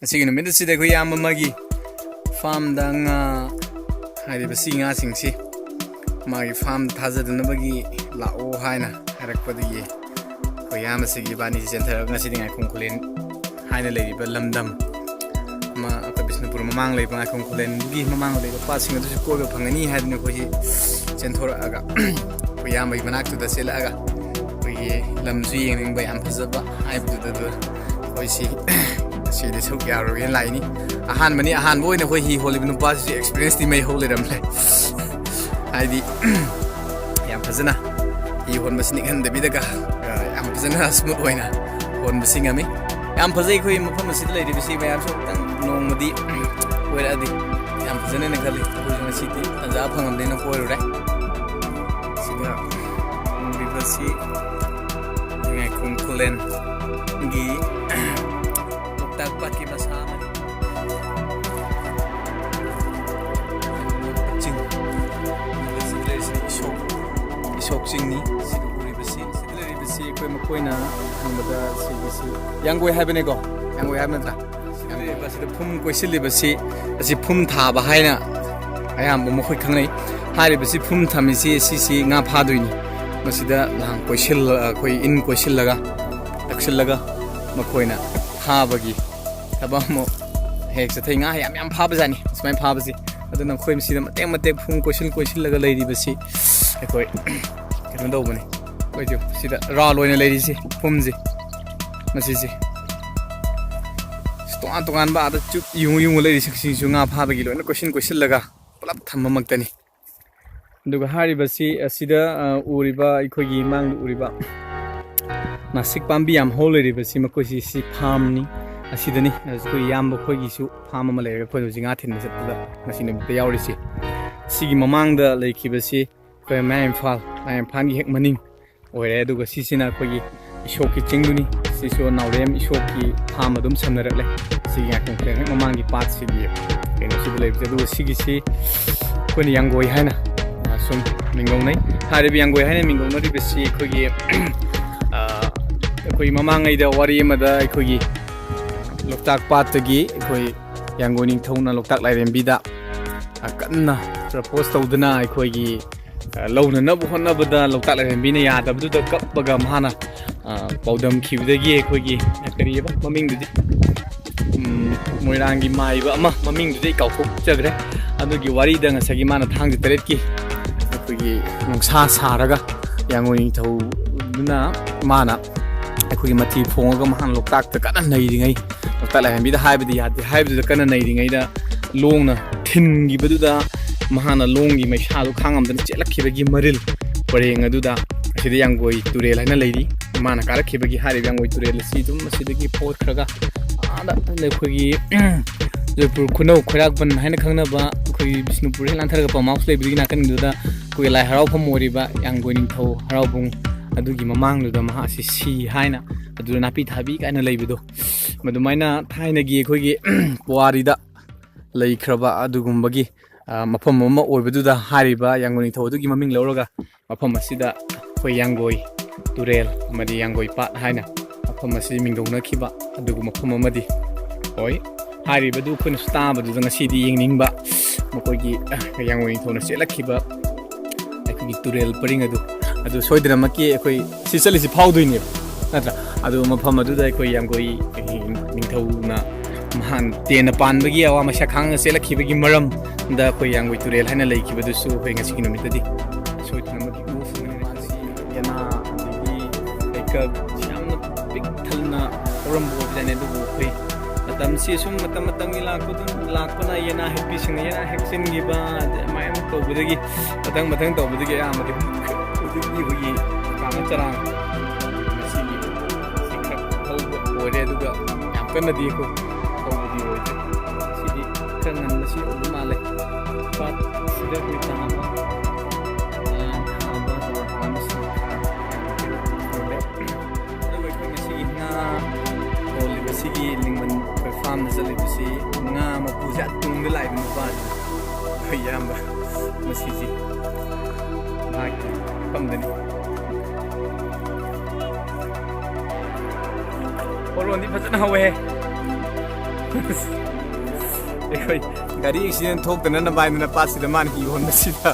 Así no me decide que ya magi farm dang hari basi nga singsi magi farm thaza dun bagi la o haina harak padi ko ya masigi bani center ngasi dingai kongkulen haina lei ba lamdam ma ka bisnupur mamang lei ba kongkulen gi mamang lei pa sing du ko ga phangani haidne ko hi centora aga ko ya mai manak tu da sela aga ko hi lamzu yeng ba yam phazaba ai bu da ko si si de sok ya ro yen lai ni ahan mani ahan boy na ko hi holi nu pa si experience ti mai holi ram le ai di yam phazana hi hon basni kan da bi daga yam phazana smooth oina hon basing ami yam phazai ko mafam si lai di bisi ba yam sok tang nong madi oira adi yam phazana na khali ko na si ti anja phangam de na ko ro re sida bi basi Ngaikhong Kulen gi Pat ki basama ching isok ching ni siduri basi koi makoina hambada si yangoi habene go yangoi habna tra yangoi basi da phum koisili basi asi phum tha ba haina ayam bo khoi khangnai hari basi phum thami si nga phaduini masida lang koisil koi in koisil laga taksil laga makoina habagi Abamo hek sa thay nga yam phaba jani smai phaba si aduna khoi msi da mate phung koisil laga leidi basi ekoi kenu do bani koi jo sida ra loina leidi si phum ji masi si tongan ba da chup yung leidi si su nga phaba gi loina koisil laga pulap thamma maktani duga hari basi asida uriba ikoi gi mang uriba nasik pambi yam hol leidi basi makoi si farm ni asidani ko yamba khoi gi su farm ma lega khoi jinga thin se da ngasi ne te yauri si sigi mamang da leiki basi ko mayam fan gi hek maning oire du ga sisina khoi gi isok ki chingduni si so nawrem isok ki farm adum samnarak le sigi ngakong kle mamang gi pat sigi keno si le du sigi si ko ni yangoi haina sum mingong nai hare bi yangoi haina mingong no ri basi khoi gi koi mamang ai da wari ma da khoi gi Loktak Patagi, Koi Yangoning Tona, Loktak Lirembida, a Kana, propose touduna, Koigi, Lona Nabu Honabada, Loktak Lirembina, Yada, the Cup Bagamhana, Podam Kivdagi, Koigi, Akariba, Maming the Moirangi Maiba, Maming the Kauko, Jagre, and the Giwari, then a Sagimana Tang the Teretki, Koigi, Nongsa Saraga, Yangoning Touduna, Mana. Koi mati phonga mahan loktak ta kana naidingai loktak la hambi da haibdi yad haibdi da kana naidingai da longna thin gi badu da mahana longi mai sha lu khangam da chelakhiba gi maril pareng adu da asida yangoi turel haina leidi mana karakhiba gi hari yangoi turel si dum asida gi pot khraga ada le khoi gi Jaipur khunau khorak ban haina khangna ba khoi Bisnupur helan tharaga pa mouse le bigi na kan du da koi lai harau phamori ba yangoi ning thau harau bung adugi mamang da maha si haina adu na pi thabi kaina leibido madumaina thaina gi khoi gi puari da lei khraba adugumbagi mafam mama oibedu da hariba yangoni thodu gi maming lawraga mafam asida khoi yangoi turel amadi yangoi pat haina mafam asi mingdongna khiba adugu mafam amadi oi hariba du khun sta badu da ngasi di yengning ba makoi gi yangoi thona selakhiba gi turel paring adu soidra maki ekoi si chali si phauduini natra adu mafam adu da ekoi yangoi ningthau na mahan tena panbagi awa masa khang selakhiba maram da koi yangoi turel haina leikhiba du su hoi ngasi kilometer di soidra maki move yana di eka jamna big thalna orambo jane du koi matam si sum matam lakpana yana happy sing yana hexin gi ba mayam to budagi matang to budagi amadi Ibu kami cerang masih sikap tahu boleh juga yang kena dia ko tahu dia boleh sih kangen masih udah malek pat sudah kita apa masih boleh masih lingman perform masih masih ngam pusat tunggu lagi mubat kayak masih sih baik pamdani Orang ni pasal hawe ꯑꯩꯈꯣꯏ ꯒꯥꯔꯤ accident ꯊꯣꯛꯇꯅ ꯅꯕꯥꯏꯅ ꯄꯥꯠꯁꯤꯗ ꯃꯥꯅ ꯍꯤ ꯍꯣꯟꯕꯁꯤꯗ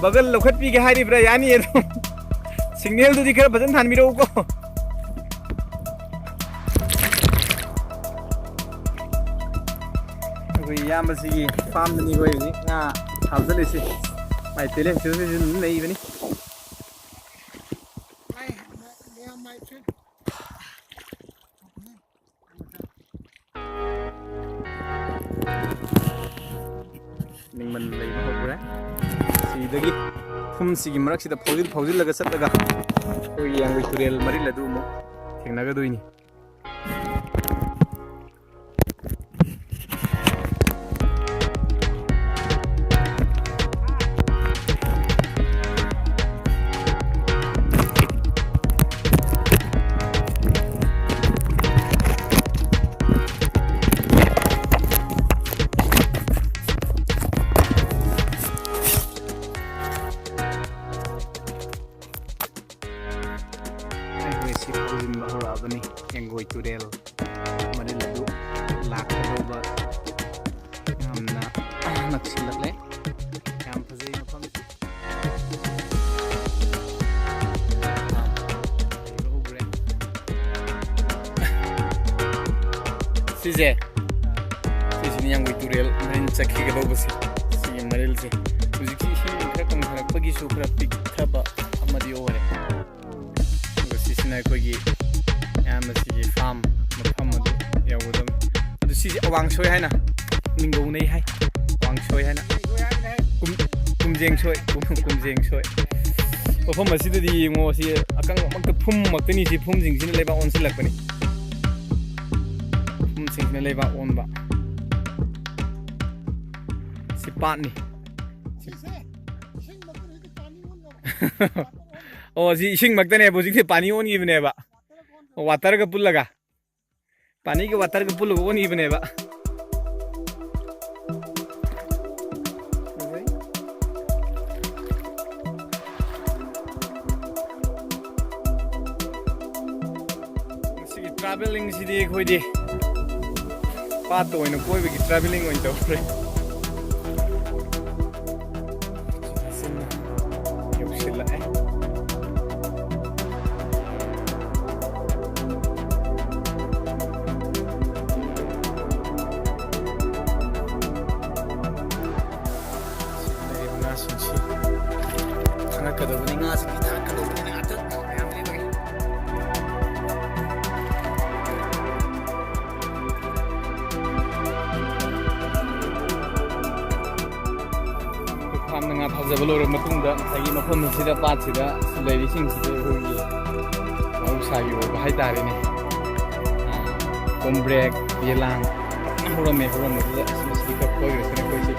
ꯕꯒꯜ ꯂꯧꯈꯠꯄꯤꯒꯦ ꯍꯥꯏꯔꯤꯕ꯭ꯔꯥ ꯌꯥꯅꯤ ꯑꯗꯨꯝ ꯁꯤꯒꯅꯦꯜꯗꯨꯗꯤ ꯈꯔ ꯐꯖꯅ ꯊꯥꯟꯕꯤꯔꯛꯎꯀꯣ ꯑꯩꯈꯣꯏ ꯏꯌꯥꯝꯕꯁꯤꯒꯤ ꯐꯥꯝꯗꯅꯤ ꯑꯩꯈꯣꯏ ꯍꯧꯖꯤꯛ ꯉꯥ ꯊꯥꯖꯜꯂꯤꯁꯤ ꯃꯥꯏ ꯇꯦꯂꯦꯟꯁꯤꯁꯨ ꯑꯗꯨꯝ ꯂꯩꯕꯅꯤ ꯅꯤꯡꯃꯟ ꯂꯩꯕ ꯍꯧꯈ꯭ꯔꯦ ꯁꯤꯗꯒꯤ ꯐꯨꯝꯁꯤꯒꯤ ꯃꯔꯛꯁꯤꯗ ꯐꯥꯎꯖꯤꯜꯂꯒ ꯆꯠꯂꯒ ꯑꯩꯈꯣꯏꯒꯤ ꯌꯥꯡꯒꯣꯏ ꯇꯨꯔꯦꯜ ꯃꯔꯤꯜ ꯑꯗꯨ ꯑꯃꯨꯛ ꯊꯦꯡꯅꯒꯗꯣꯏꯅꯤ ꯌꯦꯡꯒꯣꯏ ꯇꯨꯔꯦꯜ ꯃꯔꯤꯜ ꯑꯗꯨ ꯂꯥꯛꯀꯗꯧꯕ ꯌꯥꯝꯅ ꯅꯛꯁꯤꯜꯂꯛꯂꯦ ꯌꯥꯝ ꯐꯖꯩ ꯃꯐꯝꯁꯤ ꯍꯧꯈ꯭ꯔꯦ ꯁꯤꯁꯤꯅꯤ ꯌꯦꯡꯒꯣꯏ ꯇꯨꯔꯦꯜ ꯃꯔꯤꯜ ꯆꯠꯈꯤꯒꯗꯧꯕꯁꯦ ꯁꯤꯒꯤ ꯃꯔꯤꯜꯁꯦ ꯍꯧꯖꯤꯛꯁꯤ ꯏꯁꯤꯡ ꯈꯔ ꯀꯪꯊꯔꯛꯄꯒꯤꯁꯨ ꯈꯔ ꯄꯤꯛꯊꯕ ꯑꯃꯗꯤ ꯑꯣꯏꯔꯦ ꯑꯗꯨꯒ ꯁꯤꯁꯤꯅ ꯑꯩꯈꯣꯏꯒꯤ ꯌꯥꯝꯅꯁꯤꯒꯤ ꯐꯥꯝ ꯃꯐꯝ ꯑꯗꯨ ꯌꯧꯒꯗꯕꯅꯤ ꯑꯗꯨ ꯁꯤꯁꯦ ꯑꯋꯥꯡꯁꯣꯏ ꯍꯥꯏꯅ ꯃꯤꯡꯒꯧꯅꯩ ꯍꯥꯏ ꯑꯋꯥꯡꯁꯣꯏ ꯍꯥꯏꯅ ꯀꯨꯝꯖꯦꯡꯁꯣꯏ ꯃꯐꯝ ꯑꯁꯤꯗꯗꯤ ꯌꯦꯡꯉꯣ ꯁꯤ ꯑꯀꯪꯕꯃꯛꯇ ꯐꯨꯝꯃꯛꯇꯅꯤ ꯁꯤ ꯐꯨꯝꯁꯤꯡꯁꯤꯅ ꯂꯩꯕꯥꯛ ꯑꯣꯟꯁꯤꯜꯂꯛꯄꯅꯤ ꯐꯨꯝꯁꯤꯡꯁꯤꯅ ꯂꯩꯕꯥꯛ ꯑꯣꯟꯕ ꯁꯤ ꯄꯥꯠꯅꯤ ꯑꯣ ꯁꯤ ꯏꯁꯤꯡꯃꯛꯇꯅꯦꯕ ꯍꯧꯖꯤꯛꯁꯤ ꯄꯥꯅꯤ ꯑꯣꯟꯈꯤꯕꯅꯦꯕ ꯋꯥꯇꯔꯒ ꯄꯨꯜꯂꯒ ꯄꯥꯅꯤꯒ ꯋꯥꯇꯔꯒ ꯄꯨꯜꯂꯒ ꯑꯣꯟꯈꯤꯕꯅꯦꯕ ꯃꯁꯤꯒꯤ ꯇ꯭ꯔꯥꯚꯦꯂꯤꯡꯁꯤꯗꯤ ꯑꯩꯈꯣꯏꯗꯤ ꯄꯥꯠꯇ ꯑꯣꯏꯅ ꯀꯣꯏꯕꯒꯤ ꯇ꯭ꯔꯥꯚꯦꯂꯤꯡ ꯑꯣꯏꯅ ꯇꯧꯈ꯭ꯔꯦ ꯌꯧꯁꯤꯜꯂꯛꯑꯦ ꯊꯥꯡꯒꯠꯀꯗꯕꯅꯤ ꯉꯥꯁꯤꯡꯁꯤ ꯊꯥꯡꯒꯠꯀꯗꯕꯅꯤ ꯉꯥꯛꯇ ꯃꯌꯥꯝ ꯂꯩꯕꯒꯤ ꯐꯥꯝꯗ ꯉꯥ ꯐꯥꯖꯕ ꯂꯣꯏꯔꯕ ꯃꯇꯨꯡꯗ ꯉꯁꯥꯏꯒꯤ ꯃꯐꯝ ꯑꯁꯤꯗ ꯄꯥꯠꯁꯤꯗ ꯂꯩꯔꯤꯁꯤꯡꯁꯤꯗ ꯑꯩꯈꯣꯏꯒꯤ ꯃꯍꯧꯁꯥꯒꯤ ꯑꯣꯏꯕ ꯍꯥꯏꯇꯥꯔꯦꯅꯦ ꯀꯣꯝꯕ꯭ꯔꯦꯛ ꯌꯦꯂꯥꯡ ꯍꯧꯔꯝꯕꯗꯨꯗ ꯃꯁꯤꯗꯤ ꯈꯔ ꯀꯣꯏꯈ꯭ꯔꯁꯤꯅ ꯑꯩꯈꯣꯏꯁꯤ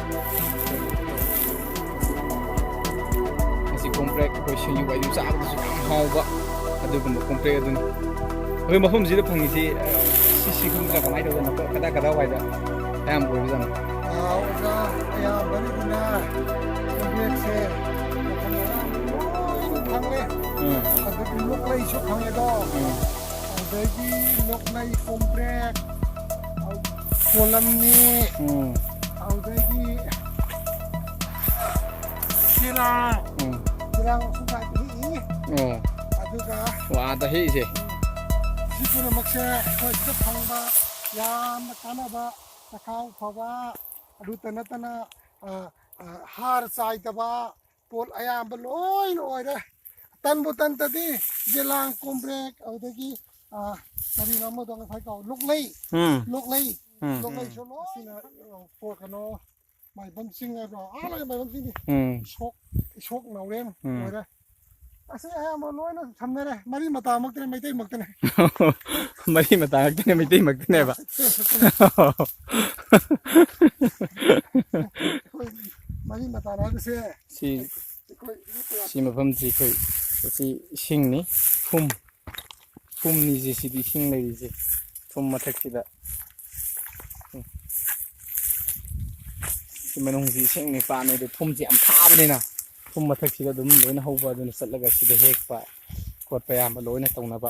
ꯀꯣꯝꯄ꯭ꯔꯦꯛ ꯑꯩꯈꯣꯏ ꯁꯤꯡꯖꯨ ꯋꯥꯏꯖꯨ ꯆꯥꯕꯗꯁꯨ ꯌꯥꯝ ꯍꯥꯎꯕ ꯑꯗꯨꯒꯨꯝꯕ ꯀꯣꯝꯄ꯭ꯔꯦꯛ ꯑꯗꯨꯅꯤ ꯑꯩꯈꯣꯏ ꯃꯐꯝꯁꯤꯗ ꯐꯪꯉꯤꯁꯤ ꯁꯤ ꯈꯪꯗ꯭ꯔꯥ ꯀꯃꯥꯏꯅ ꯇꯧꯗꯅ ꯀꯗꯥꯏꯋꯥꯏꯗ ꯑꯌꯥꯝꯕ ꯑꯣꯏꯕꯖꯥꯠꯅꯣ ꯑꯣꯖꯥ ꯑꯌꯥꯝꯕꯅꯤꯗꯨꯅ ꯀꯣꯝꯄ꯭ꯔꯦꯛꯁꯦ ꯐꯪꯉꯦ ꯑꯗꯨꯗꯤ ꯂꯣꯛꯂꯩꯁꯨ ꯐꯪꯉꯦꯗꯣ ꯑꯗꯨꯗꯒꯤ ꯂꯣꯛꯂꯩ ꯀꯣꯝꯄ꯭ꯔꯦꯛ ꯀꯣꯂꯝꯅꯤ ꯑꯗꯨꯗꯒꯤ ꯆꯤꯔꯥꯡ ꯁꯨꯒꯥꯏꯗ ꯍꯦꯛꯏ ꯑꯗꯨꯒ ꯋꯥꯗ ꯍꯦꯛꯏꯁꯦ ꯁꯤ ꯄꯨꯝꯅꯃꯛꯁꯦ ꯑꯩꯈꯣꯏ ꯁꯤꯗ ꯐꯪꯕ ꯌꯥꯝꯅ ꯀꯥꯟꯅꯕ ꯆꯈꯥꯎ ꯐꯕ ꯑꯗꯨꯇ ꯅꯠꯇꯅ ꯍꯥꯔ ꯆꯥꯏꯗꯕ ꯄꯣꯠ ꯑꯌꯥꯝꯕ ꯂꯣꯏꯅ ꯑꯣꯏꯔꯦ ꯇꯟꯕꯨ ꯇꯟꯇꯗꯤ ꯌꯦꯂꯥꯡ ꯀꯣꯝꯄ꯭ꯔꯦꯛ ꯑꯗꯨꯗꯒꯤ ꯀꯔꯤꯅꯣ ꯑꯃꯗꯣ ꯉꯁꯥꯏ ꯀꯥꯎ ꯂꯣꯛꯂꯩꯁꯨ ꯂꯣꯏꯅ ꯀꯩꯅꯣ ꯃꯥꯏꯕꯝ ꯆꯤꯡ ꯍꯥꯏꯕ꯭ꯔꯣ ꯂꯣꯏ ꯃꯥꯏꯕꯝ ꯆꯤꯡꯗꯤ ꯏꯁꯣꯛ ꯅꯥꯎꯔꯦꯝ ꯑꯣꯏꯔꯦ ꯑꯁꯤ ꯑꯌꯥꯝꯕ ꯂꯣꯏꯅ ꯁꯝꯅꯔꯦ ꯃꯔꯤ ꯃꯇꯥꯃꯛꯇꯅꯦ ꯃꯩꯇꯩꯃꯛꯇꯅꯦ ꯃꯔꯤ ꯃꯇꯥ ꯉꯥꯛꯇꯅꯦ ꯃꯩꯇꯩꯃꯛꯇꯅꯦꯕ ꯃꯔꯤ ꯃꯇꯥ ꯍꯥꯏꯕꯁꯦ ꯁꯤ ꯃꯐꯝꯁꯤ ꯑꯩꯈꯣꯏ ꯁꯤ ꯏꯁꯤꯡꯅꯤ ꯐꯨꯝꯅꯤꯁꯦ ꯁꯤꯗꯤ ꯏꯁꯤꯡ ꯂꯩꯔꯤꯁꯦ ꯐꯨꯝ ꯃꯊꯛꯁꯤꯗ ꯁꯤ ꯃꯅꯨꯡꯁꯤ ꯏꯁꯤꯡꯅꯤ ꯄꯥꯅꯤ ꯑꯗꯨ ꯐꯨꯝꯁꯤ ꯌꯥꯝ ꯊꯥꯕꯅꯤꯅ ꯐꯨꯝ ꯃꯊꯛꯁꯤꯗ ꯑꯗꯨꯝ ꯂꯣꯏꯅ ꯍꯧꯕ ꯑꯗꯨꯅ ꯆꯠꯂꯒ ꯁꯤꯗ ꯍꯦꯛꯄ ꯈꯣꯠꯄ ꯑꯌꯥꯝꯕ ꯂꯣꯏꯅ ꯇꯧꯅꯕ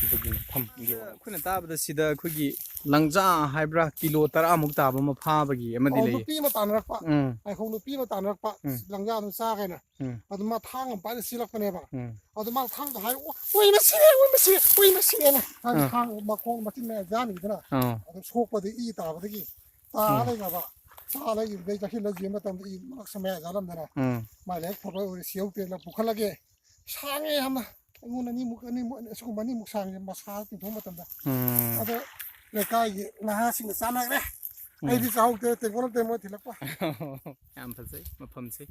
ꯑꯗꯨꯒꯤ ꯃꯐꯝ ꯑꯩꯈꯣꯏꯅ ꯇꯥꯕꯗ ꯁꯤꯗ ꯑꯩꯈꯣꯏꯒꯤ ꯂꯪꯖꯥ ꯍꯥꯏꯕ꯭ꯔꯥ ꯀꯤꯂꯣ 10ꯃꯨꯛ ꯇꯥꯕ ꯑꯃ ꯐꯥꯕꯒꯤ ꯑꯃꯗꯤ ꯂꯩ ꯅꯨꯄꯤ ꯑꯃ ꯇꯥꯟꯅꯔꯛꯄ ꯉꯥꯏꯈꯣꯡ ꯅꯨꯄꯤ ꯑꯃ ꯇꯥꯟꯅꯔꯛꯄ ꯂꯪꯖꯥ ꯑꯗꯨꯝ ꯆꯥꯒꯦꯅ ꯑꯗꯨ ꯃꯥ ꯊꯥꯡ ꯑꯃ ꯄꯥꯏꯔ ꯆꯦꯜꯂꯛꯄꯅꯦꯕ ꯑꯗꯨ ꯃꯥ ꯊꯥꯡꯗꯣ ꯍꯥꯏ ꯑꯣꯏ ꯃꯁꯤꯅꯦꯅ ꯊꯥꯡ ꯃꯈꯣꯡ ꯃꯆꯤꯟ ꯃꯌꯥ ꯌꯥꯟꯈꯤꯗꯅ ꯑꯗꯨ ꯁꯣꯛꯄꯗꯤ ꯏ ꯇꯥꯕꯗꯒꯤ ꯇꯥ ꯂꯩꯈ꯭ꯔꯕ ꯇꯥ ꯂꯩꯈꯤꯕꯗꯩ ꯆꯠꯁꯤꯜꯂ ꯌꯦꯡꯕ ꯃꯇꯝꯗ ꯏ ꯃꯔꯛꯁ ꯃꯌꯥ ꯌꯥꯜꯂꯝꯗꯅ ꯃꯥꯏ ꯂꯥꯏꯔꯤꯛ ꯐꯕ ꯑꯣꯏꯔꯦ ꯁꯤꯍꯧꯗꯦꯅ ꯄꯨꯈꯠꯂꯒꯦ ꯁꯥꯡꯉꯦ ꯌꯥꯝꯅ ꯑꯩꯉꯣꯟꯗ ꯑꯁꯤꯒꯨꯝꯕ ꯑꯅꯤꯃꯨꯛ ꯁꯥꯡꯉꯦ ꯃꯁꯥ ꯇꯤꯡꯊꯣꯛ ꯃꯇꯝꯗ ꯑꯗꯣ ꯂꯩꯀꯥꯏꯒꯤ ꯅꯍꯥꯁꯤꯡꯅ ꯆꯥꯟꯅꯈ꯭ꯔꯦ ꯑꯩꯗꯤ ꯆꯥꯍꯧꯗꯦ ꯇꯦꯡꯀꯣꯠ ꯑꯃ ꯃꯣꯏ ꯊꯤꯜꯂꯛꯄ ꯌꯥꯝ ꯐꯖꯩ ꯃꯐꯝꯁꯤ